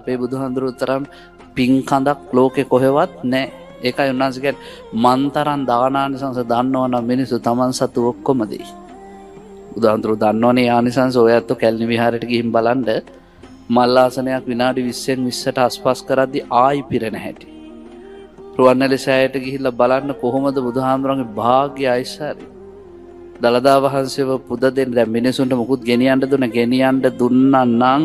අපේ බුදුහාඳුරු තරම් පින්කඳක් ලෝකෙ කොහෙවත් නැහැ. ඒකයි උන්වහන්සේ කියන්නේ මන්තරන් දානානිසංස දන්නවනම් මිනිස්සු Taman සතු ඔක්කොම දෙයි. බුදුහාඳුරු දන්නවනේ ආනිසංස. ඔය ඇත්තෝ කැලණි විහාරයට ගිහින් බලන්න මල්ලාසනයක් විනාඩි 20න් 20ට ආස්පස් කරද්දී ආයි පිරෙන හැටි. රුවන්වැලි සෑයට ගිහිල්ලා බලන්න කොහොමද බුදුහාඳුරන්ගේ භාග්‍ය අයිසාරි. දලදා වහන්සේව පුද දෙන්න දැන් මිනිසුන්ට මුකුත් ගෙනියන්න දුන්නා නම්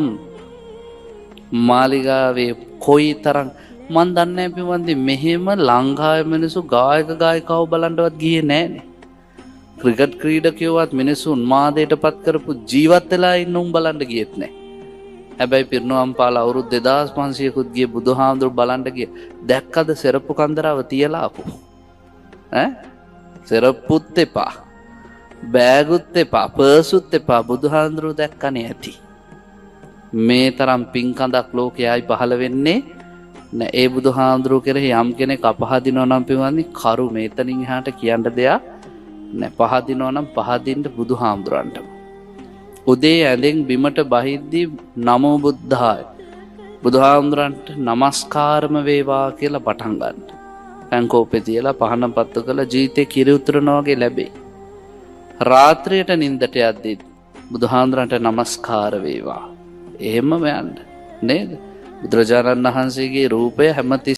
මාලිගාවේ කොයිතරම් මන් දන්නේ නැහැ පින්වන්දි මෙහෙම ලංකාවේ මිනිස්සු ගායකව බලන්නවත් ගියේ නැහනේ. ක්‍රිකට් ක්‍රීඩකයෝවත් මිනිස්සු උන්මාදයටපත් කරපු ජීවත් වෙලා ඉන්න උන් බලන්න ගියෙත් නැහැ. හැබැයි පිරිනුවම් පාලා අවුරුදු 2500කුත් ගිය බුදුහාමුදුරු බලන්න ගිය. දැක්කද සෙරප්පු කන්දරාව තියලා ආපු? සෙරප්පුත් එපා. බෑගුත් එපා. පර්සුත් එපා. බුදුහාමුදුරු දැක්කනේ ඇති. මේ තරම් පින්කඳක් ලෝකයයි පහළ වෙන්නේ නෑ. ඒ බුදුහාමුදුරු කෙරෙහි යම් කෙනෙක් අපහදිනවා නම් පින්වන්දි කරු මේතනින් එහාට කියන්න දෙයක් නෑ. පහදිනවා නම් පහදින්න බුදුහාමුදුරන්ට. උදේ ඇඳෙන් බිමට බහිද්දී නමෝ බුද්ධාය බුදුහාමුදුරන්ට නමස්කාරම වේවා කියලා පටන් ගන්න. පැන්කෝපේ තියලා පහන පත්තු කළ ජීවිතේ කිරි උතුරනවා වගේ ලැබේ. රාත්‍රියට නිින්දට යද්දී බුදුහාමුදුරන්ට නමස්කාර වේවා. එහෙමම යන්න නේද? බුදුරජාණන් වහන්සේගේ රූපය හැමතිස්සෙම